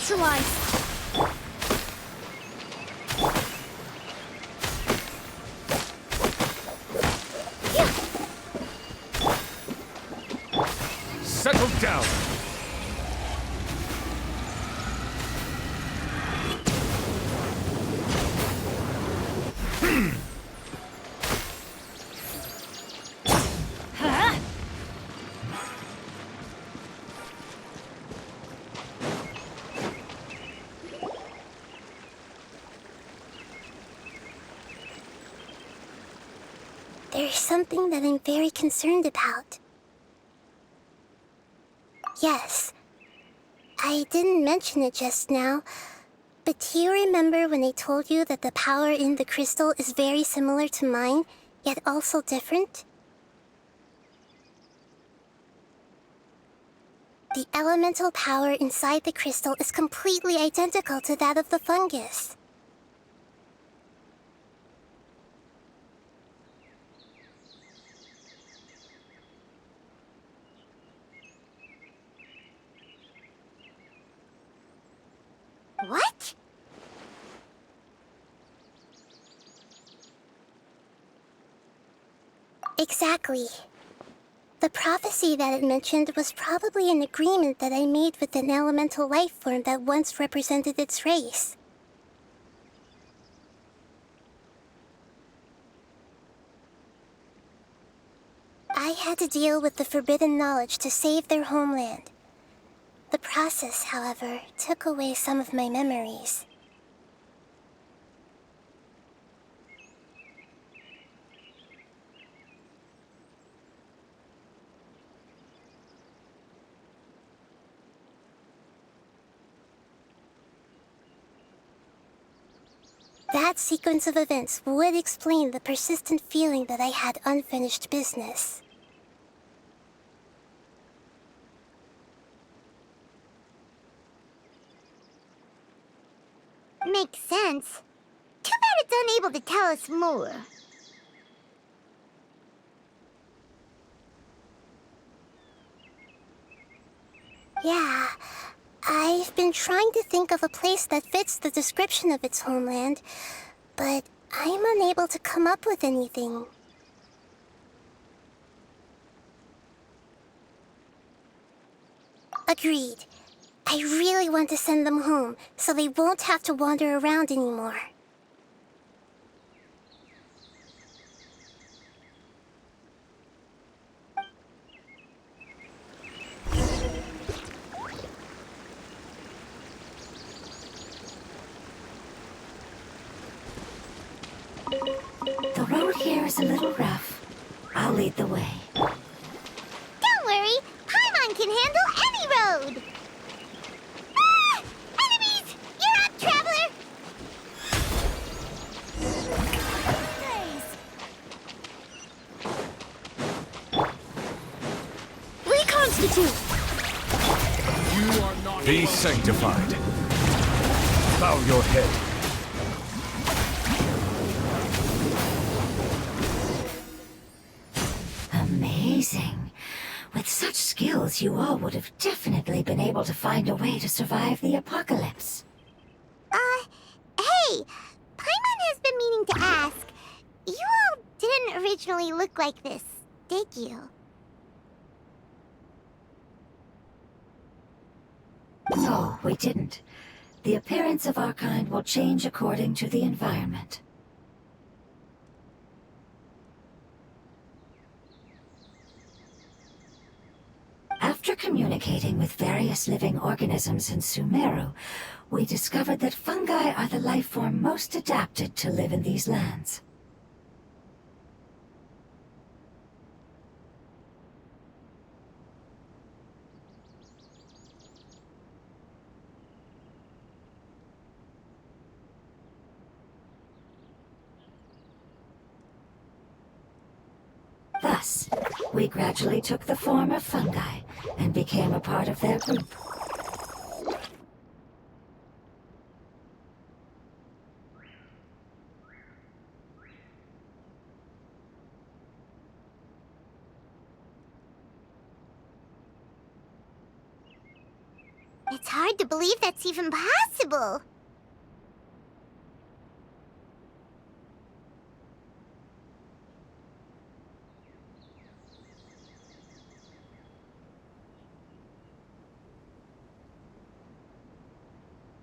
neutralized! Settle down! There's something that I'm very concerned about. Yes, I didn't mention it just now, but do you remember when I told you that the power in the crystal is very similar to mine, yet also different? The elemental power inside the crystal is completely identical to that of the fungus. What? Exactly. The prophecy that it mentioned was probably an agreement that I made with an elemental life form that once represented its race. I had to deal with the forbidden knowledge to save their homeland. The process, however, took away some of my memories. That sequence of events would explain the persistent feeling that I had unfinished business. Makes sense. Too bad it's unable to tell us more. Yeah, I've been trying to think of a place that fits the description of its homeland, but I'm unable to come up with anything. Agreed. I really want to send them home, so they won't have to wander around anymore. The road here is a little rough. I'll lead the way. Don't worry, Paimon can handle any road! Ah! Enemies! You're up, traveler! Reconstitute! You are not. Be sanctified. Bow your head. Amazing. With such skills, you all would have definitely been able to find a way to survive the apocalypse. Hey! Paimon has been meaning to ask. You all didn't originally look like this, did you? No, we didn't. The appearance of our kind will change according to the environment. After communicating with various living organisms in Sumeru, we discovered that fungi are the life form most adapted to live in these lands. Thus, we gradually took the form of fungi and became a part of their group. It's hard to believe that's even possible.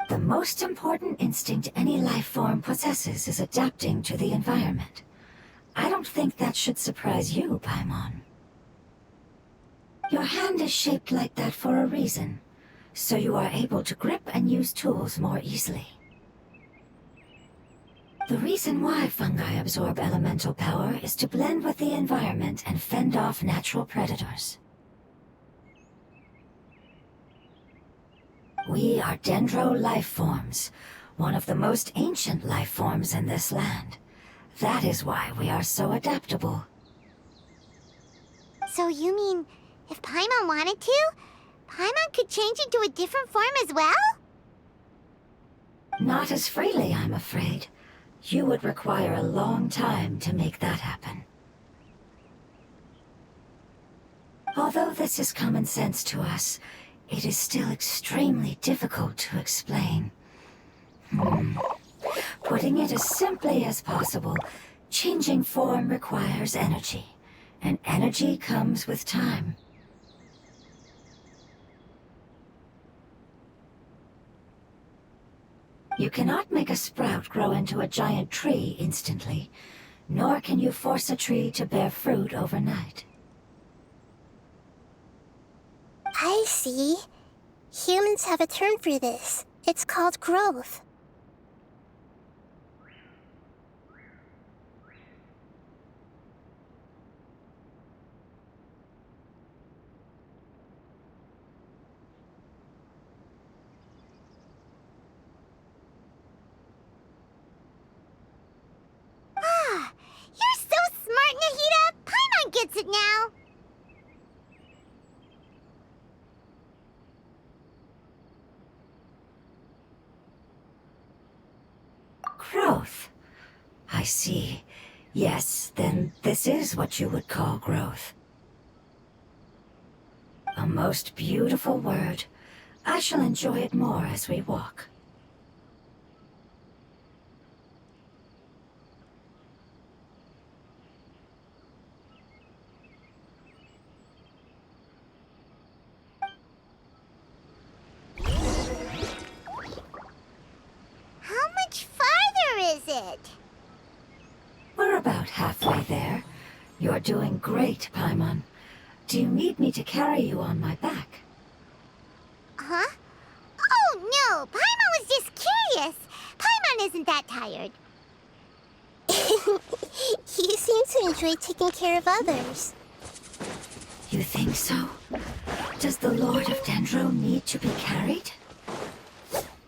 The most important instinct any life form possesses is adapting to the environment. I don't think that should surprise you, Paimon. Your hand is shaped like that for a reason, so you are able to grip and use tools more easily. The reason why fungi absorb elemental power is to blend with the environment and fend off natural predators. We are dendro life forms, one of the most ancient life forms in this land. That is why we are so adaptable. So you mean, if Paimon wanted to, Paimon could change into a different form as well? Not as freely, I'm afraid. You would require a long time to make that happen. Although this is common sense to us, it is still extremely difficult to explain. Putting it as simply as possible, changing form requires energy, and energy comes with time. You cannot make a sprout grow into a giant tree instantly, nor can you force a tree to bear fruit overnight. I see. Humans have a term for this. It's called growth. You're so smart, Nahida! Paimon gets it now! Growth. I see. Yes, then this is what you would call growth. A most beautiful word. I shall enjoy it more as we walk. How much farther is it? We're about halfway there. You're doing great, Paimon. Do you need me to carry you on my back? Huh? Oh no! Paimon was just curious! Paimon isn't that tired. You seem to enjoy taking care of others. You think so? Does the Lord of Dendro need to be carried?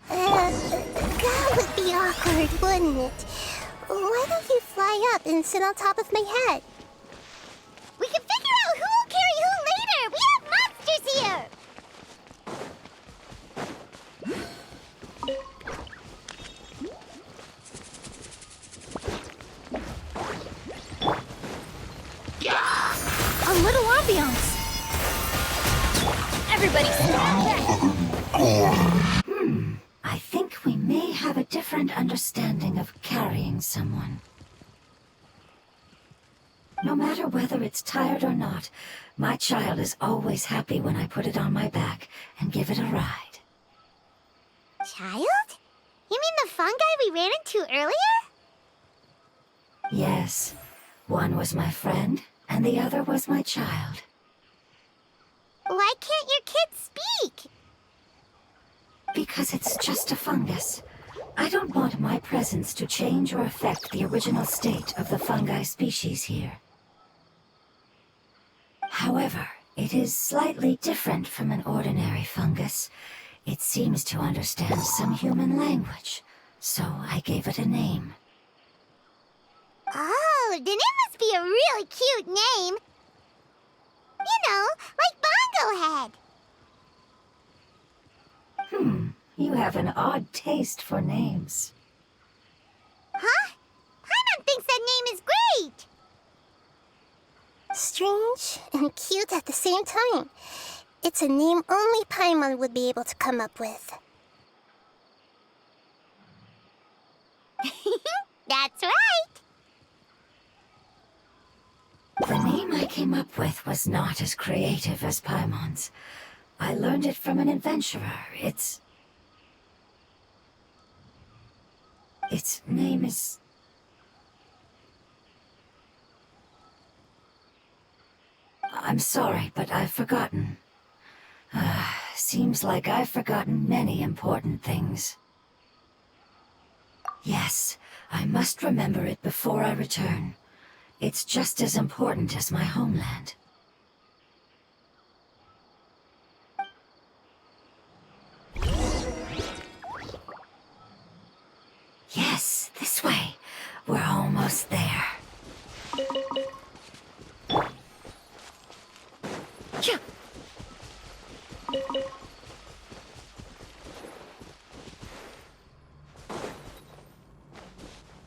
That would be awkward, wouldn't it? Why don't you fly up and sit on top of my head? We can figure out who will carry who later! We have monsters here! A little ambiance. Everybody stand back. I think we may have a different understanding of carrying someone. No matter whether it's tired or not, my child is always happy when I put it on my back and give it a ride. Child? You mean the fungi we ran into earlier? Yes, one was my friend, and the other was my child. Why can't your kid speak? Because it's just a fungus. I don't want my presence to change or affect the original state of the fungi species here. However, it is slightly different from an ordinary fungus. It seems to understand some human language, so I gave it a name. Oh, then it must be a really cute name. You know, like Bongo Head. You have an odd taste for names. Huh? Paimon thinks that name is great. Strange and cute at the same time. It's a name only Paimon would be able to come up with. That's right. The name I came up with was not as creative as Paimon's. I learned it from an adventurer. Its name is... I'm sorry, but I've forgotten. Seems like I've forgotten many important things. Yes, I must remember it before I return. It's just as important as my homeland. Yes, this way. We're almost there. Phew.